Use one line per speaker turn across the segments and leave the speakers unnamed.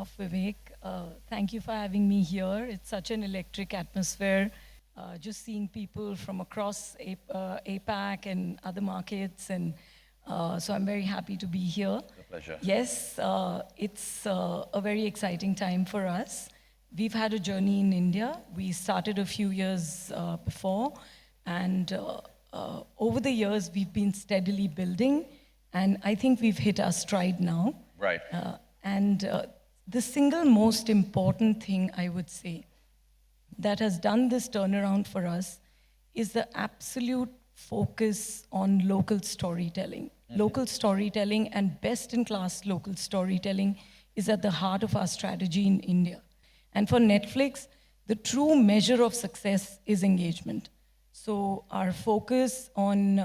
off, Vivek. Thank you for having me here. It's such an electric atmosphere. Just seeing people from across APAC and other markets, and so I'm very happy to be here.
A pleasure.
Yes, it's a very exciting time for us. We've had a journey in India. We started a few years before, and over the years, we've been steadily building, and I think we've hit our stride now.
Right.
And the single most important thing I would say that has done this turnaround for us is the absolute focus on local storytelling. Local storytelling and best-in-class local storytelling is at the heart of our strategy in India. And for Netflix, the true measure of success is engagement. So our focus on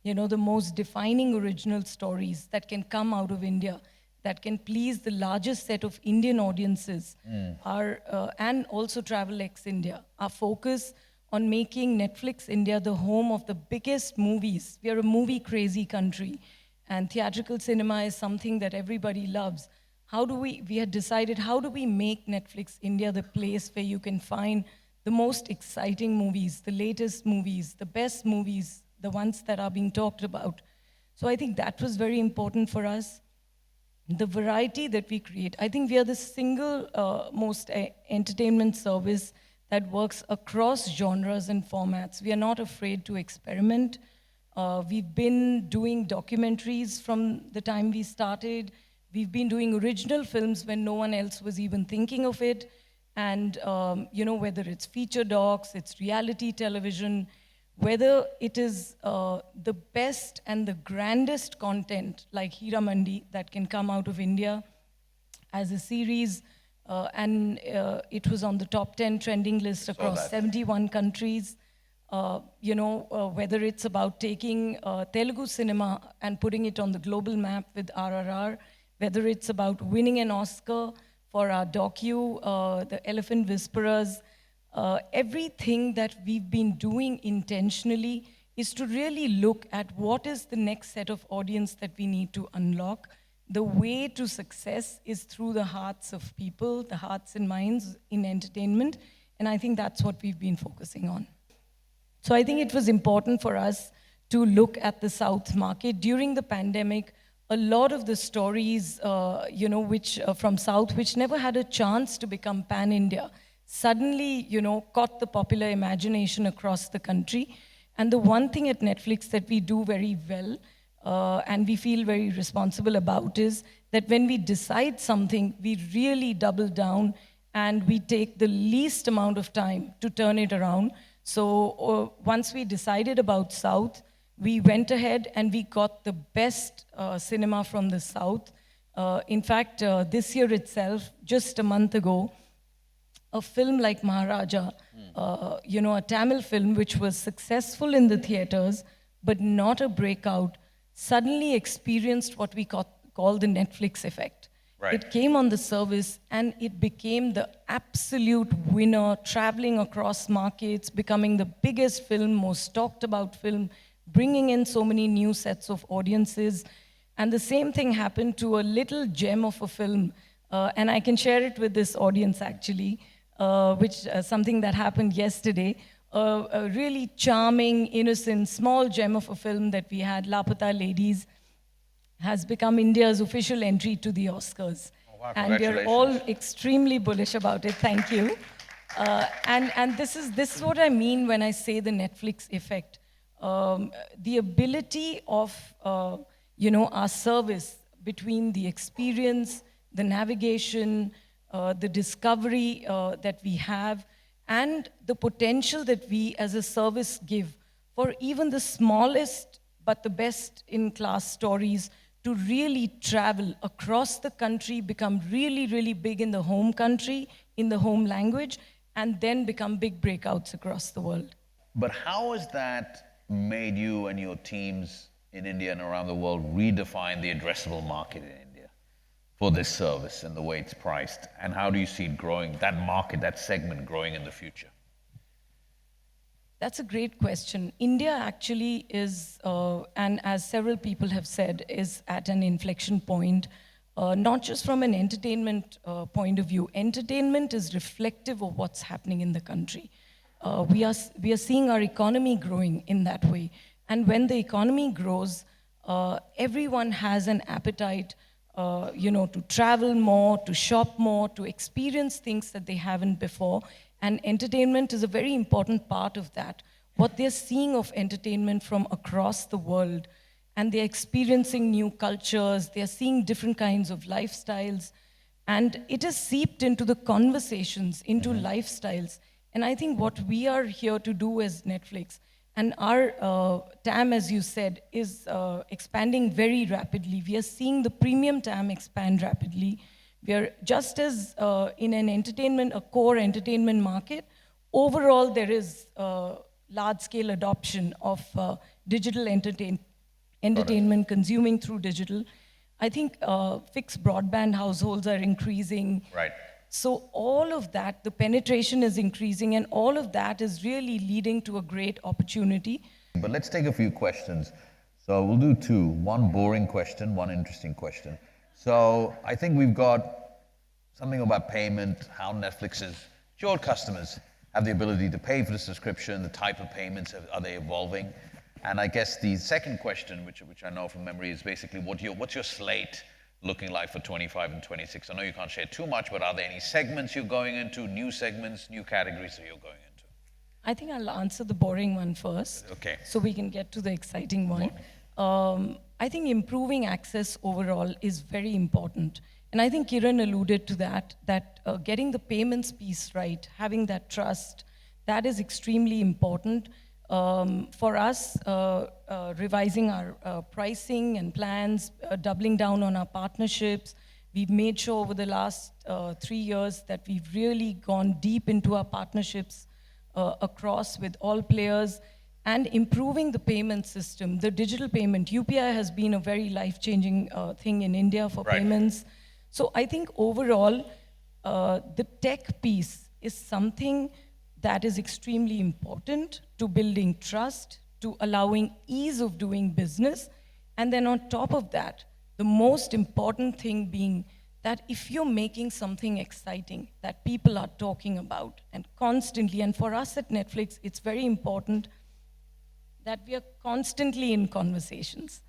the most defining original stories that can come out of India, that can please the largest set of Indian audiences, and also Travel X India. Our focus on making Netflix India the home of the biggest movies. We are a movie-crazy country, and theatrical cinema is something that everybody loves. We had decided, how do we make Netflix India the place where you can find the most exciting movies, the latest movies, the best movies, the ones that are being talked about. So I think that was very important for us. The variety that we create. I think we are the single most entertainment service that works across genres and formats. We are not afraid to experiment. We've been doing documentaries from the time we started. We've been doing original films when no one else was even thinking of it. And whether it's feature docs, it's reality television, whether it is the best and the grandest content like Hira Mandi that can come out of India as a series, and it was on the top 10 trending list across 71 countries. Whether it's about taking Telugu cinema and putting it on the global map with RRR, whether it's about winning an Oscar for our docu, The Elephant Whisperers. Everything that we've been doing intentionally is to really look at what is the next set of audience that we need to unlock. The way to success is through the hearts of people, the hearts and minds in entertainment, and I think that's what we've been focusing on. So I think it was important for us to look at the South market. During the pandemic, a lot of the stories, which from South, which never had a chance to become pan-India, suddenly, caught the popular imagination across the country. And the one thing at Netflix that we do very well, and we feel very responsible about, is that when we decide something, we really double down and we take the least amount of time to turn it around. So once we decided about South, we went ahead and we got the best cinema from the South. In fact, this year itself, just a month ago, a film like Maharaja, a Tamil film which was successful in the theaters, but not a breakout, suddenly experienced what we call the Netflix effect.
Right.
It came on the service and it became the absolute winner, traveling across markets, becoming the biggest film, most talked about film, bringing in so many new sets of audiences. And the same thing happened to a little gem of a film, and I can share it with this audience actually, something that happened yesterday. A really charming, innocent, small gem of a film that we had, Lapata Ladies, has become India's official entry to the Oscars.
Oh, wow,
and we are all extremely bullish about it. Thank you. And this is what I mean when I say the Netflix effect. The ability of our service between the experience, the navigation, the discovery that we have, and the potential that we as a service give for even the smallest but the best in class stories to really travel across the country, become really, really big in the home country, in the home language, and then become big breakouts across the world.
But how has that made you and your teams in India and around the world redefine the addressable market in India for this service and the way it's priced? And how do you see it growing, that market, that segment growing in the future?
That's a great question. India actually is, and as several people have said, is at an inflection point. not just from an entertainment point of view. Entertainment is reflective of what's happening in the country. We are seeing our economy growing in that way. And when the economy grows, everyone has an appetite, to travel more, to shop more, to experience things that they haven't before. And entertainment is a very important part of that. What they're seeing of entertainment from across the world, and they're experiencing new cultures, they're seeing different kinds of lifestyles, and it is seeped into the conversations, into lifestyles. And I think what we are here to do as Netflix, and our TAM, as you said, is expanding very rapidly. We are seeing the premium TAM expand rapidly. We are just as in an entertainment, a core entertainment market, overall there is large-scale adoption of digital entertainment, consuming through digital. I think fixed broadband households are increasing.
Right.
So all of that, the penetration is increasing, and all of that is really leading to a great opportunity.
But let's take a few questions. So we'll do two. One boring question, one interesting question. So I think we've got something about payment, how Netflix's your customers have the ability to pay for the subscription, the type of payments, are they evolving? And I guess the second question, which I know from memory, is basically what's your slate looking like for 25 and 26? I know you can't share too much, but are there any segments you're going into, new segments, new categories that you're going into?
I think I'll answer the boring one first,
Okay.
so we can get to the exciting one. I think improving access overall is very important. And I think Kiran alluded to that getting the payments piece right, having that trust, that is extremely important. For us, revising our pricing and plans, doubling down on our partnerships. We've made sure over the last 3 years that we've really gone deep into our partnerships across with all players, and improving the payment system, the digital payment. UPI has been a very life-changing thing in India for payments. So I think overall, the tech piece is something that is extremely important to building trust, to allowing ease of doing business. And then on top of that, the most important thing being that if you're making something exciting that people are talking about and constantly, and for us at Netflix, it's very important that we are constantly in conversations.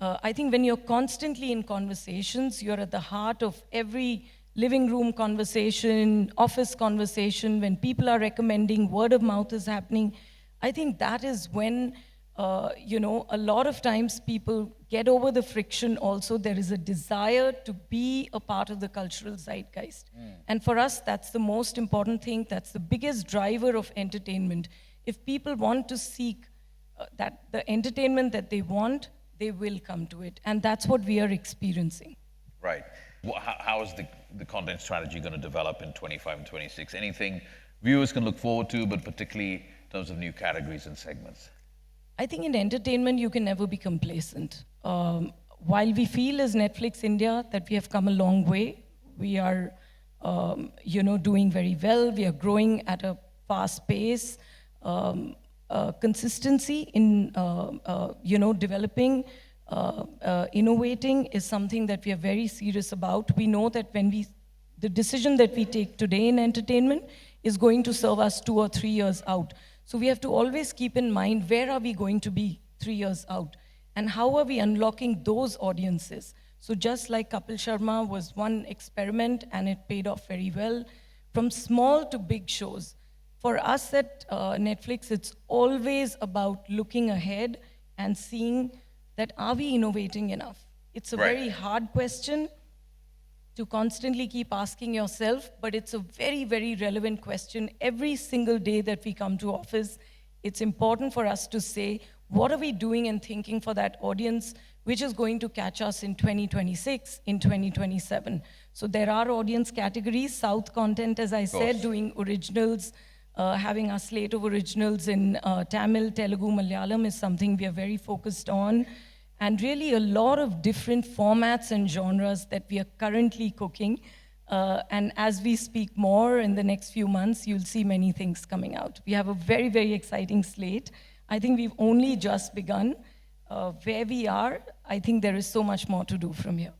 I think when you're constantly in conversations, you're at the heart of every living room conversation, office conversation, when people are recommending, word of mouth is happening. I think that is when, a lot of times people get over the friction also. There is a desire to be a part of the cultural zeitgeist. And for us, that's the most important thing. That's the biggest driver of entertainment. If people want to seek that the entertainment that they want, they will come to it. And that's what we are experiencing.
Right. How is the content strategy going to develop in 25 and 26? Anything viewers can look forward to, but particularly in terms of new categories and segments?
I think in entertainment, you can never be complacent. While we feel as Netflix India that we have come a long way, we are, doing very well. We are growing at a fast pace. Consistency in, developing, innovating is something that we are very serious about. We know that the decision that we take today in entertainment is going to serve us 2 or 3 years out. So we have to always keep in mind, where are we going to be 3 years out? And how are we unlocking those audiences? So just like Kapil Sharma was one experiment and it paid off very well, from small to big shows. For us at Netflix, it's always about looking ahead and seeing that are we innovating enough? It's a very hard question to constantly keep asking yourself, but it's a very, very relevant question. Every single day that we come to office, it's important for us to say, what are we doing and thinking for that audience, which is going to catch us in 2026, in 2027. So there are audience categories, South content, as I said, doing originals, having our slate of originals in Tamil, Telugu, Malayalam is something we are very focused on. And really a lot of different formats and genres that we are currently cooking. And as we speak more in the next few months, you'll see many things coming out. We have a very, very exciting slate. I think we've only just begun. Where we are, I think there is so much more to do from here.